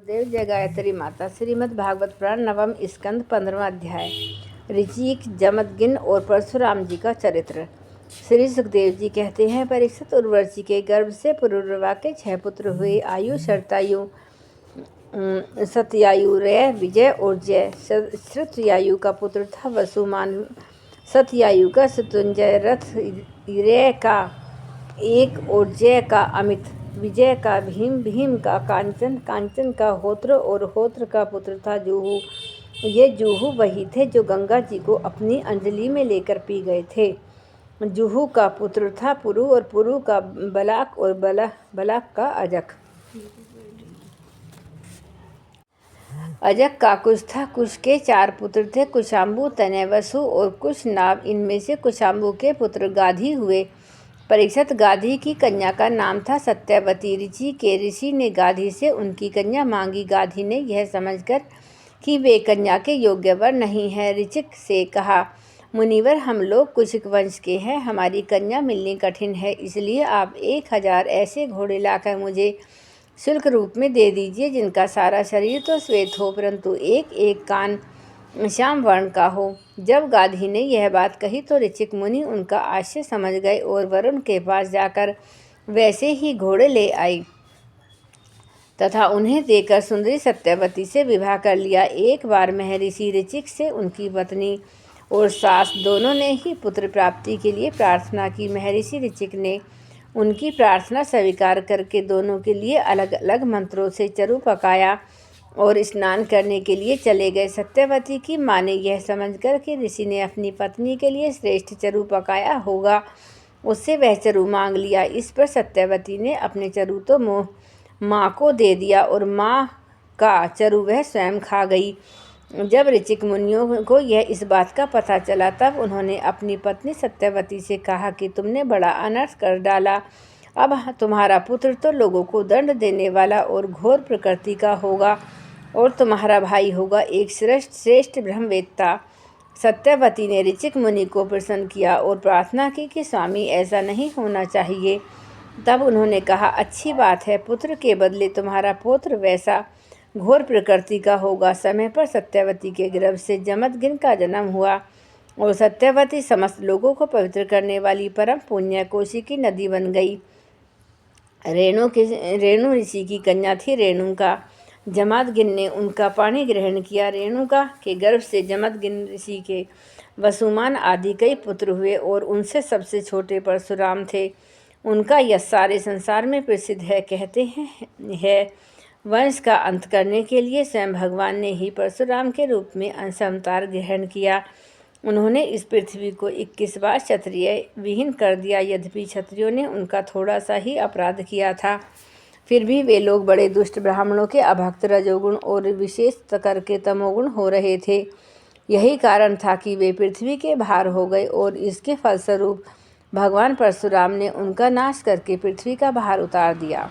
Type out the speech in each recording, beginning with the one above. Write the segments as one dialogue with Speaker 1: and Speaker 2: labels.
Speaker 1: देव जय गायत्री माता। श्रीमद् भागवत पुराण नवम स्कंद 15वां अध्याय। ऋचिक, जमदग्नि और परशुराम जी का चरित्र। श्री सुखदेव जी कहते हैं, परीक्षित, उर्वशी के गर्भ से पुरुरवा के 6 पुत्र हुए। आयु, शरतायु, सतयायु, रे, विजय और जय। श्रुतयायु का पुत्र था वसुमान, सतयायु का शत्रुंजय, रथ रे का एक और जय का अमित, विजय का भीम, भीम का कांचन, कांचन का होत्र और होत्र का पुत्र था जूहू। ये जूहू वही थे जो गंगा जी को अपनी अंजलि में लेकर पी गए थे। जूहू का पुत्र था पुरु और पुरु का बलाक और बलाक का अजक। अजक का कुश था। कुश के 4 पुत्र थे, कुशाम्बु, तनय, वसु और कुश नाम। इनमें से कुशाम्बु के पुत्र गाधी हुए। परीक्षित, गाधी की कन्या का नाम था सत्यवती। ऋषि ने गाधी से उनकी कन्या मांगी। गाधी ने यह समझकर कि वे कन्या के योग्य वर नहीं है, ऋचिक से कहा, मुनिवर, हम लोग कुशिक वंश के हैं, हमारी कन्या मिलनी कठिन है, इसलिए आप 1000 ऐसे घोड़े लाकर मुझे शुल्क रूप में दे दीजिए जिनका सारा शरीर तो श्वेत हो, परंतु एक एक कान श्याम वर्ण का हो। जब गाधी ने यह बात कही तो ऋचिक मुनि उनका आशय समझ गए और वरुण के पास जाकर वैसे ही घोड़े ले आए तथा उन्हें देकर सुंदरी सत्यवती से विवाह कर लिया। एक बार महर्षि ऋचिक से उनकी पत्नी और सास दोनों ने ही पुत्र प्राप्ति के लिए प्रार्थना की। महर्षि ऋचिक ने उनकी प्रार्थना स्वीकार करके दोनों के लिए अलग अलग मंत्रों से चरु पकाया और स्नान करने के लिए चले गए। सत्यवती की माँ ने यह समझकर कि ऋषि ने अपनी पत्नी के लिए श्रेष्ठ चरु पकाया होगा, उससे वह चरु मांग लिया। इस पर सत्यवती ने अपने चरु तो माँ को दे दिया और माँ का चरु वह स्वयं खा गई। जब ऋचिक मुनियों को यह इस बात का पता चला तब उन्होंने अपनी पत्नी सत्यवती से कहा कि तुमने बड़ा अनर्थ कर डाला। अब तुम्हारा पुत्र तो लोगों को दंड देने वाला और घोर प्रकृति का होगा और तुम्हारा भाई होगा एक श्रेष्ठ ब्रह्मवेत्ता। सत्यवती ने ऋचिक मुनि को प्रसन्न किया और प्रार्थना की कि स्वामी, ऐसा नहीं होना चाहिए। तब उन्होंने कहा, अच्छी बात है, पुत्र के बदले तुम्हारा पौत्र वैसा घोर प्रकृति का होगा। समय पर सत्यवती के गर्भ से जमदग्नि का जन्म हुआ और सत्यवती समस्त लोगों को पवित्र करने वाली परम पुण्य कोशी की नदी बन गई। रेणु ऋषि की कन्या थी रेणुका। जमदग्नि ने उनका पाणी ग्रहण किया। रेणुका के गर्भ से जमदग्नि ऋषि के वसुमान आदि कई पुत्र हुए और उनसे सबसे छोटे परशुराम थे। उनका यश सारे संसार में प्रसिद्ध है। कहते हैं वंश का अंत करने के लिए स्वयं भगवान ने ही परशुराम के रूप में अंश अवतार ग्रहण किया। उन्होंने इस पृथ्वी को 21 बार क्षत्रिय विहीन कर दिया। यद्यपि क्षत्रियों ने उनका थोड़ा सा ही अपराध किया था, फिर भी वे लोग बड़े दुष्ट ब्राह्मणों के अभक्त रजोगुण और विशेष करके तमोगुण हो रहे थे। यही कारण था कि वे पृथ्वी के भार हो गए और इसके फलस्वरूप भगवान परशुराम ने उनका नाश करके पृथ्वी का भार उतार दिया।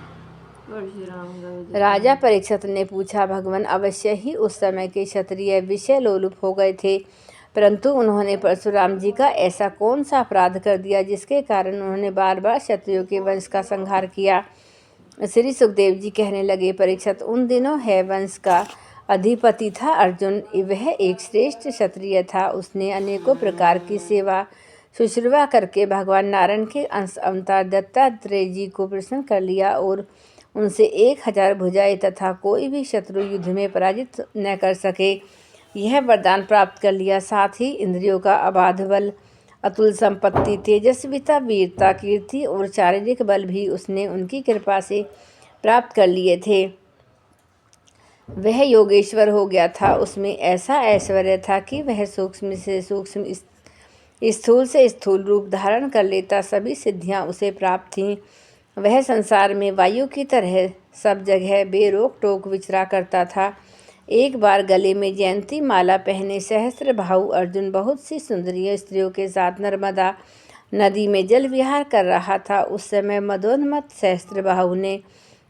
Speaker 1: राजा परीक्षित ने पूछा, भगवान, अवश्य ही उस समय के क्षत्रिय विषय लोलुप हो गए थे, परंतु उन्होंने परशुराम जी का ऐसा कौन सा अपराध कर दिया जिसके कारण उन्होंने बार बार क्षत्रियों के वंश का संहार किया। श्री सुखदेव जी कहने लगे, परीक्षित, उन दिनों है वंश का अधिपति था अर्जुन। वह एक श्रेष्ठ क्षत्रिय था। उसने अनेकों प्रकार की सेवा शुश्रूषा करके भगवान नारायण के अंश अवतार दत्तात्रेय जी को प्रसन्न कर लिया और उनसे 1000 भुजाएं तथा कोई भी शत्रु युद्ध में पराजित न कर सके यह वरदान प्राप्त कर लिया। साथ ही इंद्रियों का अबाध बल, अतुल संपत्ति, तेजस्विता, वीरता, कीर्ति और शारीरिक बल भी उसने उनकी कृपा से प्राप्त कर लिए थे। वह योगेश्वर हो गया था। उसमें ऐसा ऐश्वर्य था कि वह सूक्ष्म से सूक्ष्म, स्थूल से स्थूल रूप धारण कर लेता। सभी सिद्धियां उसे प्राप्त थीं। वह संसार में वायु की तरह सब जगह बेरोक टोक विचरा करता था। एक बार गले में जयंती माला पहने सहस्त्रबाहु अर्जुन बहुत सी सुंदरी स्त्रियों के साथ नर्मदा नदी में जल विहार कर रहा था। उस समय मदोन्मत्त सहस्त्रबाहु ने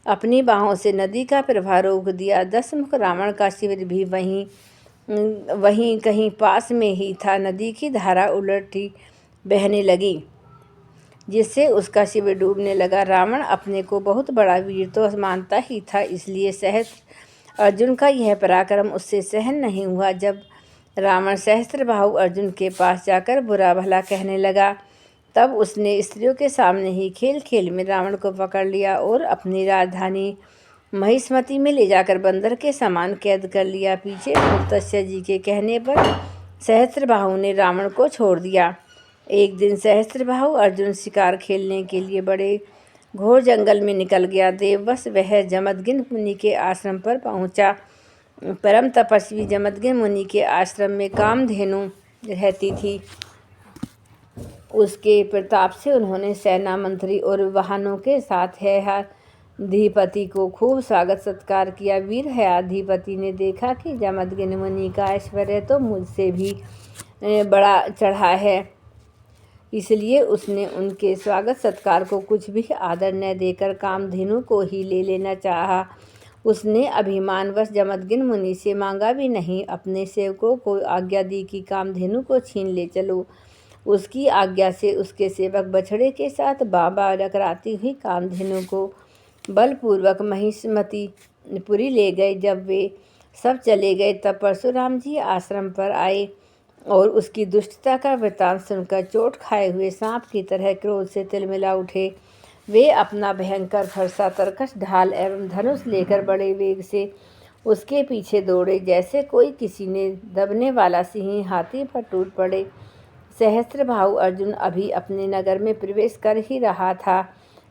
Speaker 1: अपनी बाहों से नदी का प्रवाह रोक दिया। 10 मुख रावण का शिविर भी वहीं कहीं पास में ही था। नदी की धारा उलटी बहने लगी जिससे उसका शिविर डूबने लगा। रावण अपने को बहुत बड़ा वीर तो मानता ही था, इसलिए सहस्त्र अर्जुन का यह पराक्रम उससे सहन नहीं हुआ। जब रावण सहस्त्रबाहु अर्जुन के पास जाकर बुरा भला कहने लगा, तब उसने स्त्रियों के सामने ही खेल खेल में रावण को पकड़ लिया और अपनी राजधानी महिष्मती में ले जाकर बंदर के समान कैद कर लिया। पीछे पुलत्स्य जी के कहने पर सहस्त्रबाहु ने रावण को छोड़ दिया। एक दिन सहस्त्रबाहु अर्जुन शिकार खेलने के लिए बड़े घोर जंगल में निकल गया। देववश वह जमदग्नि मुनि के आश्रम पर पहुंचा। परम तपस्वी जमदग्नि मुनि के आश्रम में कामधेनु रहती थी। उसके प्रताप से उन्होंने सेना मंत्री और वाहनों के साथ हयाधिपति को खूब स्वागत सत्कार किया। वीर हयाधिपति ने देखा कि जमदग्नि मुनि का ऐश्वर्य तो मुझसे भी बड़ा चढ़ा है, इसलिए उसने उनके स्वागत सत्कार को कुछ भी आदर न देकर कामधेनु को ही ले लेना चाहा। उसने अभिमानवश जमदग्नि मुनि से मांगा भी नहीं, अपने सेवकों को आज्ञा दी कि कामधेनु को छीन ले चलो। उसकी आज्ञा से उसके सेवक बछड़े के साथ बाबा टकराती हुई कामधेनु को बलपूर्वक महिष्मतीपुरी ले गए। जब वे सब चले गए तब परशुराम जी आश्रम पर आए और उसकी दुष्टता का वृतांत सुनकर चोट खाए हुए सांप की तरह क्रोध से तिलमिला उठे। वे अपना भयंकर फरसा, तरकश, ढाल एवं धनुष लेकर बड़े वेग से उसके पीछे दौड़े, जैसे कोई किसी ने दबने वाला सिंह हाथी पर टूट पड़े। सहस्त्रबाहु अर्जुन अभी अपने नगर में प्रवेश कर ही रहा था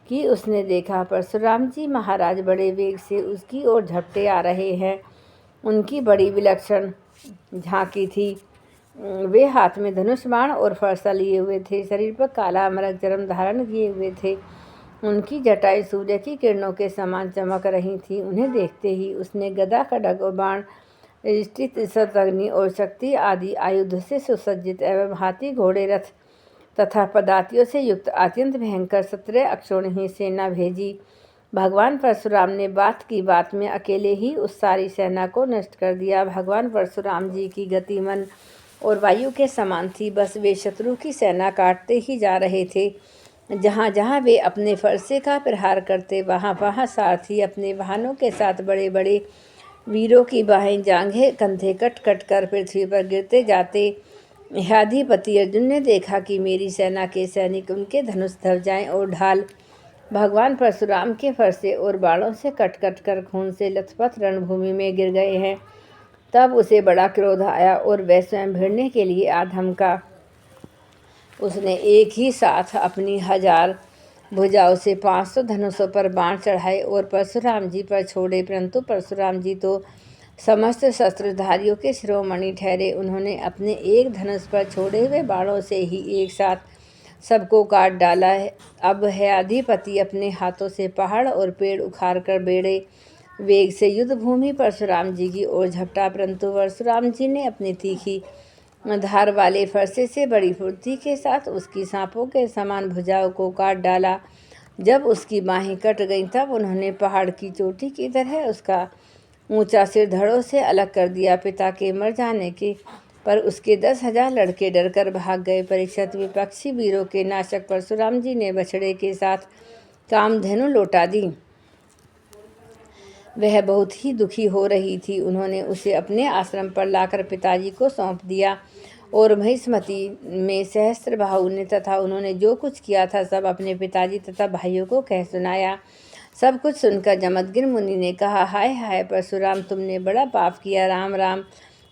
Speaker 1: कि उसने देखा परशुराम जी महाराज बड़े वेग से उसकी ओर झपटे आ रहे हैं। उनकी बड़ी विलक्षण झांकी थी। वे हाथ में धनुष बाण और फरसा लिए हुए थे, शरीर पर काला मृग चर्म धारण किए हुए थे। उनकी जटाएं सूर्य की किरणों के समान चमक रही थी। उन्हें देखते ही उसने गदा, खड्ग और बाण, स्थित शतघ्नि और शक्ति आदि आयुध से सुसज्जित एवं हाथी, घोड़े, रथ तथा पदातियों से युक्त अत्यंत भयंकर 17 अक्षौहिणी सेना भेजी। भगवान परशुराम ने बात की बात में अकेले ही उस सारी सेना को नष्ट कर दिया। भगवान परशुराम जी की गति मन और वायु के समान थी। बस वे शत्रु की सेना काटते ही जा रहे थे। जहाँ जहाँ वे अपने फरसे का प्रहार करते, वहाँ वहाँ सारथी अपने वाहनों के साथ बड़े बड़े वीरों की बाहें, जांघें, कंधे कट कट कर पृथ्वी पर गिरते जाते। हयाधिपति अर्जुन ने देखा कि मेरी सेना के सैनिक, उनके धनुष, ध्वजाएं और ढाल भगवान परशुराम के फरसे और बाणों से कट कट कर खून से लथपथ रणभूमि में गिर गए हैं। तब उसे बड़ा क्रोध आया और वह स्वयं भिड़ने के लिए आधमका। उसने एक ही साथ अपनी 1000 भुजाओं से 500 धनुषों पर बाण चढ़ाए और परशुराम जी पर छोड़े, परंतु परशुराम जी तो समस्त शस्त्रधारियों के शिरोमणि ठहरे। उन्होंने अपने एक धनुष पर छोड़े हुए बाणों से ही एक साथ सबको काट डाला। अब हयाधिपति अपने हाथों से पहाड़ और पेड़ उखाड़ कर बेड़े वेग से युद्ध भूमि परशुराम जी की ओर झपटा, परंतु परशुराम जी ने अपनी तीखी धार वाले फरसे से बड़ी फुर्ती के साथ उसकी सांपों के समान भुजाओं को काट डाला। जब उसकी बाहें कट गईं तब उन्होंने पहाड़ की चोटी की तरह उसका ऊंचा सिर धड़ों से अलग कर दिया। पिता के मर जाने के पर उसके 10,000 लड़के डरकर भाग गए। परीक्षित विपक्षी वीरों के नाशक परशुराम जी ने बछड़े के साथ कामधेनु लौटा दी। वह बहुत ही दुखी हो रही थी। उन्होंने उसे अपने आश्रम पर लाकर पिताजी को सौंप दिया और महिष्मती में सहस्त्रबाहु ने तथा उन्होंने जो कुछ किया था सब अपने पिताजी तथा भाइयों को कह सुनाया। सब कुछ सुनकर जमदग्नि मुनि ने कहा, हाय हाय परशुराम, तुमने बड़ा पाप किया। राम राम,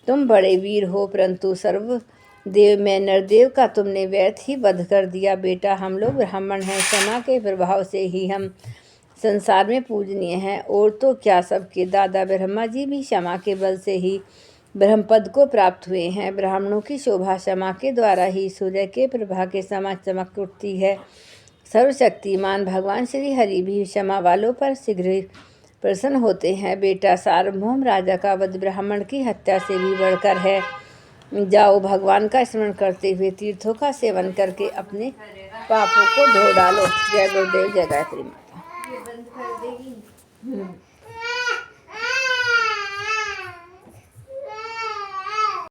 Speaker 1: तुम बड़े वीर हो, परंतु सर्वदेव में नरदेव का तुमने व्यर्थ ही वध कर दिया। बेटा, हम लोग ब्राह्मण हैं, क्षमा के प्रभाव से ही हम संसार में पूजनीय हैं। और तो क्या, सबके दादा ब्रह्मा जी भी क्षमा के बल से ही ब्रह्मपद को प्राप्त हुए हैं। ब्राह्मणों की शोभा क्षमा के द्वारा ही सूर्य के प्रभा के समान चमक उठती है। सर्वशक्तिमान भगवान श्री हरि भी क्षमा वालों पर शीघ्र ही प्रसन्न होते हैं। बेटा, सार्वभौम राजा का वध ब्राह्मण की हत्या से भी बढ़कर है। जाओ, भगवान का स्मरण करते हुए तीर्थों का सेवन करके अपने पापों को धो डालो। जय गुरुदेव, जय गायत्री।